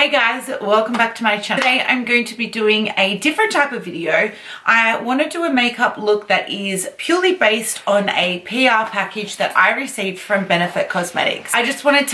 Hey guys, welcome back to my channel. Today I'm going to be doing a different type of video. I want to do a makeup look that is purely based on a PR package that I received from Benefit Cosmetics. I just want to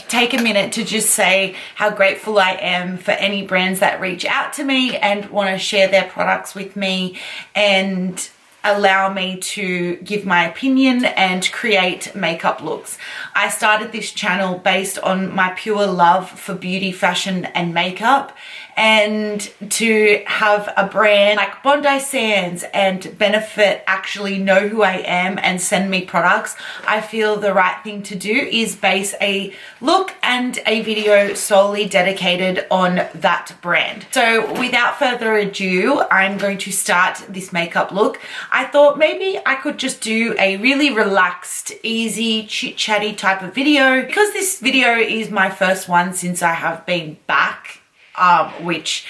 take a minute to just say how grateful I am for any brands that reach out to me and want to share their products with me and allow me to give my opinion and create makeup looks. I started this channel based on my pure love for beauty, fashion and makeup, and to have a brand like Bondi Sands and Benefit actually know who I am and send me products, I feel the right thing to do is base a look and a video solely dedicated on that brand. So without further ado, I'm going to start this makeup look. I thought maybe I could just do a really relaxed, easy, chit-chatty type of video. Because this video is my first one since I have been back, which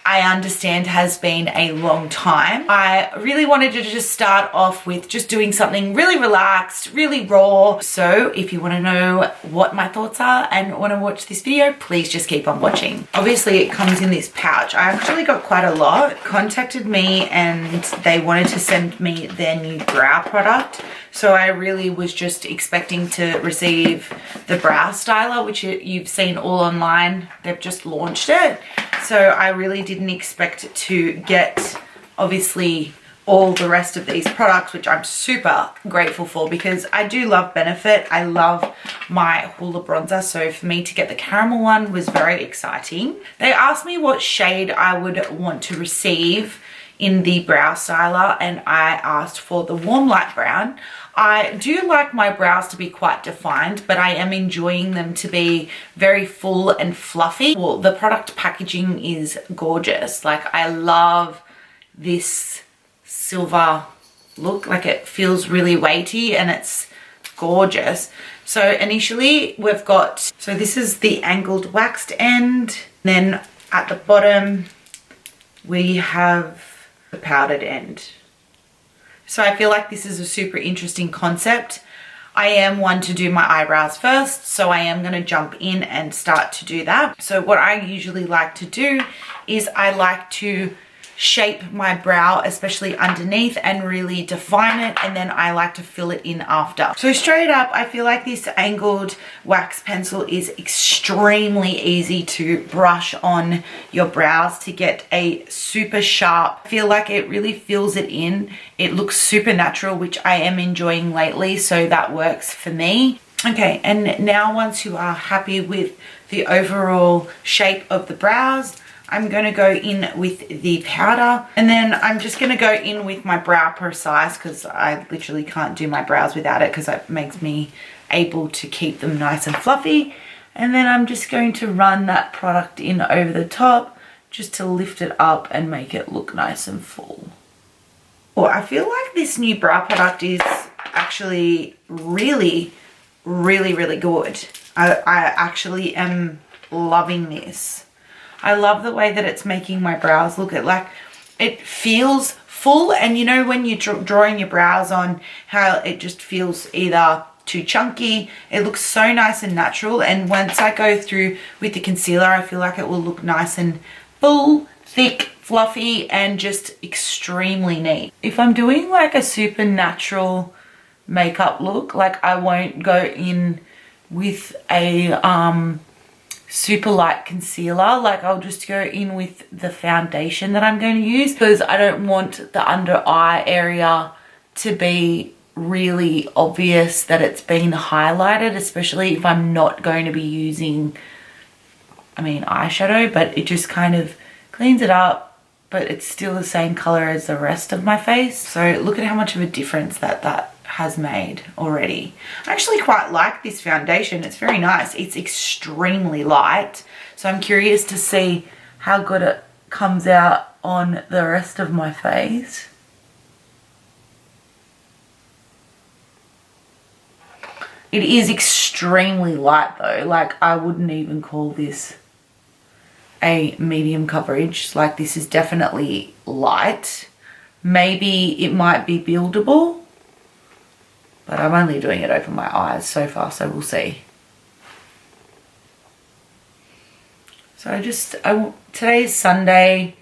I understand has been a long time. I really wanted to just start off with just doing something really relaxed, really raw. So if you want to know what my thoughts are and want to watch this video, please just keep on watching. Obviously it comes in this pouch. I actually got quite a lot. Contacted me and they wanted to send me their new brow product. So I really was just expecting to receive the brow styler, which you've seen all online. They've just launched it. So I really didn't expect to get, obviously, all the rest of these products, which I'm super grateful for because I do love Benefit. I love my Hoola bronzer. So for me to get the caramel one was very exciting. They asked me what shade I would want to receive in the brow styler, and I asked for the warm light brown. I do like my brows to be quite defined, but I am enjoying them to be very full and fluffy. Well, the product packaging is gorgeous. Like, I love this silver look. Like, it feels really weighty and it's gorgeous. So initially we've got, so this is the angled waxed end. Then at the bottom we have the powdered end. So I feel like this is a super interesting concept. I am one to do my eyebrows first, so I am going to jump in and start to do that. So what I usually like to do is I like to shape my brow, especially underneath, and really define it, and then I like to fill it in after. So straight up, I feel like this angled wax pencil is extremely easy to brush on your brows to get a super sharp. I feel like it really fills it in. It looks super natural, which I am enjoying lately, so that works for me. Okay, and now once you are happy with the overall shape of the brows, I'm going to go in with the powder, and then I'm just going to go in with my Brow Precise because I literally can't do my brows without it because it makes me able to keep them nice and fluffy. And then I'm just going to run that product in over the top just to lift it up and make it look nice and full. Oh, I feel like this new brow product is actually really, really, really good. I actually am loving this. I love the way that it's making my brows look. It feels full, and you know when you're drawing your brows on, how it just feels either too chunky. It looks so nice and natural, and once I go through with the concealer, I feel like it will look nice and full, thick, fluffy, and just extremely neat. If I'm doing like a super natural makeup look, like I won't go in with a super light concealer. Like, I'll just go in with the foundation that I'm going to use because I don't want the under eye area to be really obvious that it's been highlighted, especially if I'm not going to be using, eyeshadow, but it just kind of cleans it up, but it's still the same color as the rest of my face. So look at how much of a difference that has made already. I actually quite like this foundation. It's very nice. It's extremely light. So I'm curious to see how good it comes out on the rest of my face. It is extremely light though. Like, I wouldn't even call this a medium coverage. Like, this is definitely light. Maybe it might be buildable, but I'm only doing it over my eyes so far, so we'll see. So today's Sunday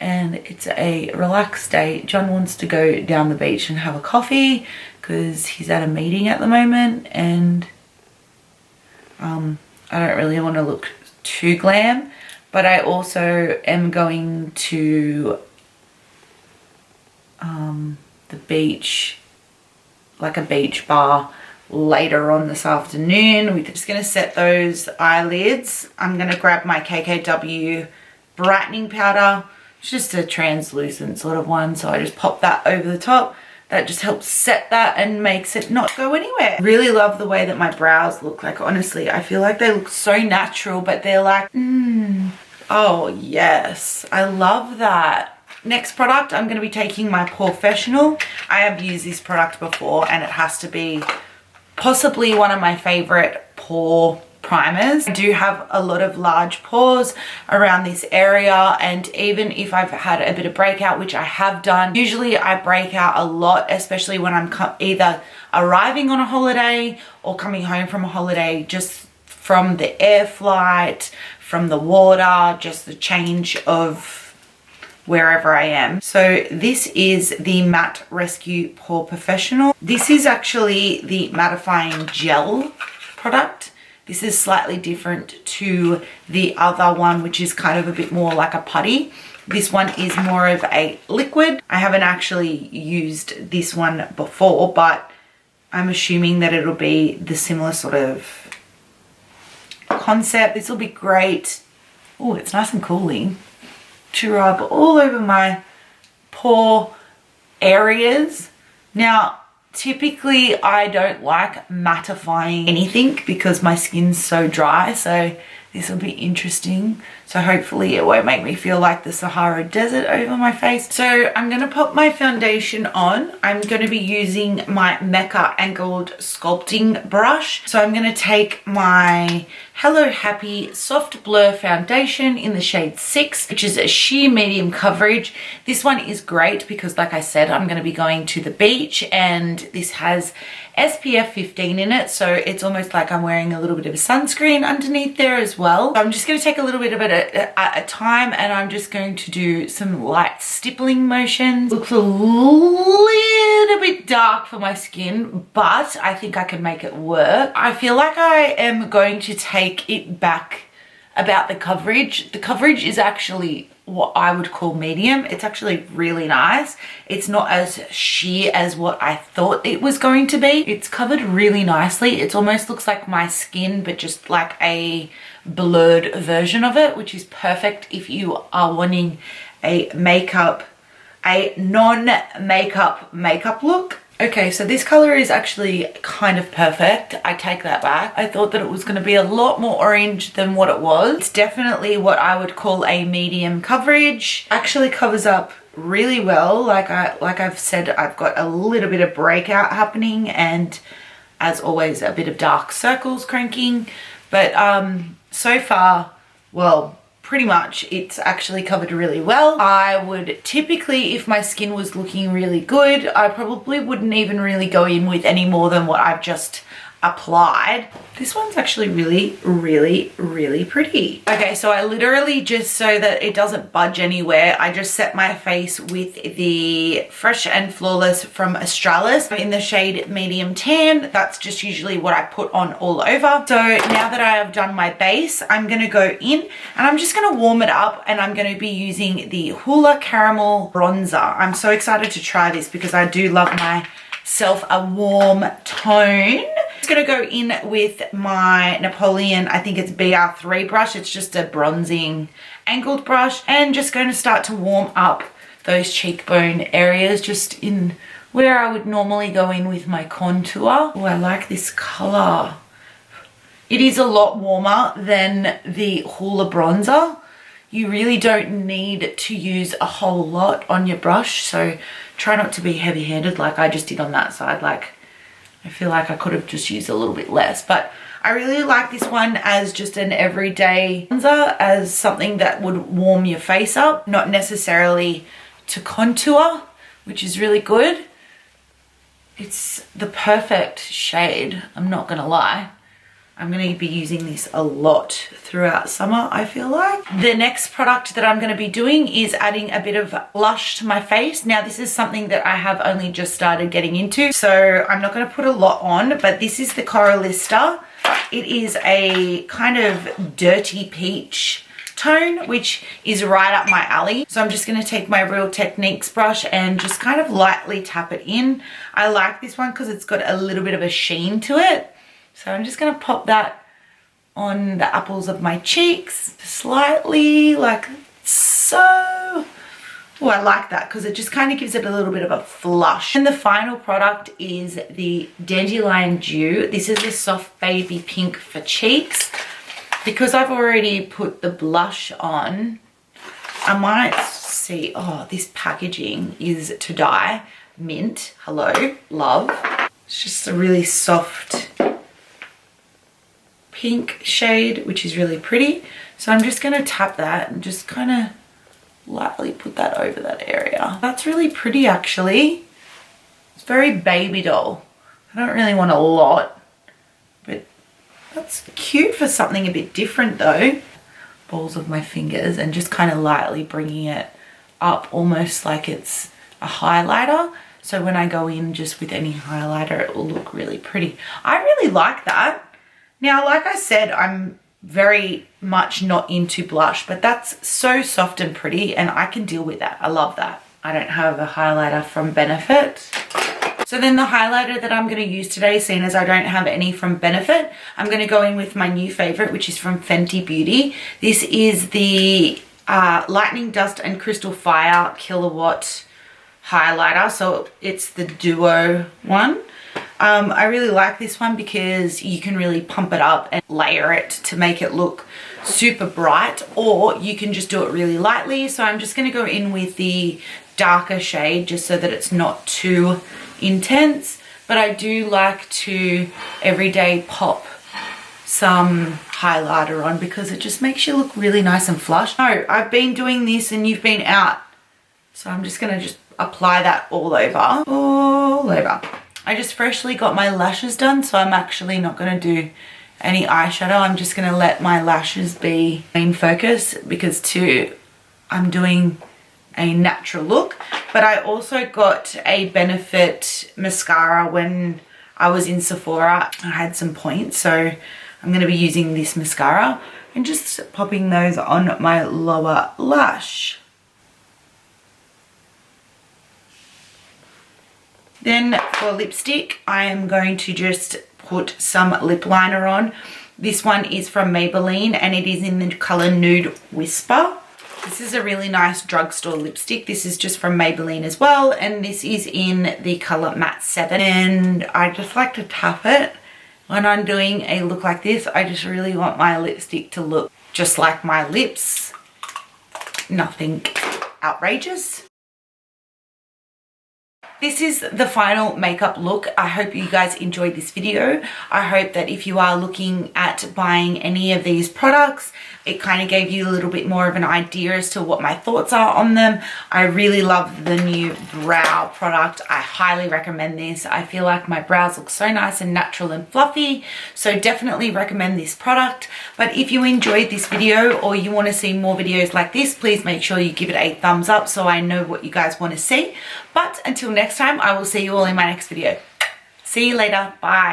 and it's a relaxed day. John wants to go down the beach and have a coffee because he's at a meeting at the moment, and I don't really want to look too glam, but I also am going to the beach, like a beach bar, later on this afternoon. We're just going to set those eyelids. I'm going to grab my KKW brightening powder. It's just a translucent sort of one, so I just pop that over the top. That just helps set that and makes it not go anywhere. Really love the way that my brows look. Like, honestly, I feel like they look so natural, but they're like, oh yes, I love that. Next product, I'm going to be taking my POREfessional. I have used this product before, and it has to be possibly one of my favorite pore primers. I do have a lot of large pores around this area, and even if I've had a bit of breakout, which I have done, usually I break out a lot, especially when I'm either arriving on a holiday or coming home from a holiday, just from the air flight, from the water, just the change of wherever I am. So this is the Matte Rescue POREfessional. This is actually the mattifying gel product. This is slightly different to the other one, which is kind of a bit more like a putty. This one is more of a liquid. I haven't actually used this one before, but I'm assuming that it'll be the similar sort of concept. This will be great. Oh, it's nice and cooling to rub all over my pore areas. Now, typically I don't like mattifying anything because my skin's so dry, so this will be interesting. So hopefully it won't make me feel like the Sahara Desert over my face. So I'm going to pop my foundation on. I'm going to be using my Mecca Angled Sculpting Brush. So I'm going to take my Hello Happy Soft Blur Foundation in the shade 6, which is a sheer medium coverage. This one is great because, like I said, I'm going to be going to the beach, and this has SPF 15 in it, so it's almost like I'm wearing a little bit of a sunscreen underneath there as well. So I'm just going to take a little bit of it at a time, and I'm just going to do some light stippling motions. Looks a little bit dark for my skin, but I think I can make it work. I feel like I am going to take it back about the coverage. The coverage is actually what I would call medium. It's actually really nice. It's not as sheer as what I thought it was going to be. It's covered really nicely. It almost looks like my skin, but just like a blurred version of it, which is perfect if you are wanting a non-makeup makeup look. Okay, so this color is actually kind of perfect. I take that back. I thought that it was going to be a lot more orange than what it was. It's definitely what I would call a medium coverage. Actually covers up really well. Like I've said, I've got a little bit of breakout happening, and as always, a bit of dark circles cranking. But so far, well, pretty much it's actually covered really well. I would typically, if my skin was looking really good, I probably wouldn't even really go in with any more than what I've just applied. This one's actually really, really, really pretty. Okay, so I literally, just so that it doesn't budge anywhere, I just set my face with the Fresh and Flawless from Australis in the shade medium tan. That's just usually what I put on all over. So now that I have done my base, I'm gonna go in and I'm just gonna warm it up, and I'm gonna be using the Hoola Caramel Bronzer. I'm so excited to try this because I do love myself a warm tone. I'm just gonna go in with my Napoleon, I think it's BR3 brush. It's just a bronzing angled brush, and just going to start to warm up those cheekbone areas, just in where I would normally go in with my contour. Oh, I like this color. It is a lot warmer than the Hoola bronzer. You really don't need to use a whole lot on your brush, so try not to be heavy-handed like I just did on that side. Like, I feel like I could have just used a little bit less, but I really like this one as just an everyday bronzer, as something that would warm your face up, not necessarily to contour, which is really good. It's the perfect shade, I'm not gonna lie. I'm going to be using this a lot throughout summer, I feel like. The next product that I'm going to be doing is adding a bit of blush to my face. Now, this is something that I have only just started getting into, so I'm not going to put a lot on, but this is the Coralista. It is a kind of dirty peach tone, which is right up my alley. So I'm just going to take my Real Techniques brush and just kind of lightly tap it in. I like this one because it's got a little bit of a sheen to it. So I'm just going to pop that on the apples of my cheeks slightly, like so. Oh, I like that because it just kind of gives it a little bit of a flush. And the final product is the Dandelion Dew. This is a soft baby pink for cheeks. Because I've already put the blush on, I might see, oh, this packaging is to die. Mint, hello, love. It's just a really soft pink shade, which is really pretty. So I'm just gonna tap that and just kind of lightly put that over that area. That's really pretty, actually. It's very baby doll. I don't really want a lot, but that's cute for something a bit different though. Balls of my fingers and just kind of lightly bringing it up, almost like it's a highlighter. So when I go in just with any highlighter, it will look really pretty. I really like that. Now, like I said, I'm very much not into blush, but that's so soft and pretty and I can deal with that. I love that. I don't have a highlighter from Benefit. So then the highlighter that I'm going to use today, seeing as I don't have any from Benefit, I'm going to go in with my new favorite, which is from Fenty Beauty. This is the Lightning Dust and Crystal Fire Kilowatt highlighter. So it's the duo one. I really like this one because you can really pump it up and layer it to make it look super bright, or you can just do it really lightly. So I'm just going to go in with the darker shade just so that it's not too intense, but I do like to everyday pop some highlighter on because it just makes you look really nice and flush. No, I've been doing this and you've been out, so I'm just gonna just apply that all over. I just freshly got my lashes done, so I'm actually not gonna do any eyeshadow. I'm just gonna let my lashes be main focus because I'm doing a natural look. But I also got a Benefit mascara when I was in Sephora. I had some points, so I'm going to be using this mascara and just popping those on my lower lash. Then for lipstick, I am going to just put some lip liner on. This one is from Maybelline and it is in the color Nude Whisper. This is a really nice drugstore lipstick. This is just from Maybelline as well, and this is in the color Matte 7. And I just like to tap it when I'm doing a look like this. I just really want my lipstick to look just like my lips. Nothing outrageous. This is the final makeup look. I hope you guys enjoyed this video. I hope that if you are looking at buying any of these products, it kind of gave you a little bit more of an idea as to what my thoughts are on them. I really love the new brow product. I highly recommend this. I feel like my brows look so nice and natural and fluffy, so definitely recommend this product. But if you enjoyed this video or you want to see more videos like this, please make sure you give it a thumbs up so I know what you guys want to see. But until next time, I will see you all in my next video. See you later. Bye.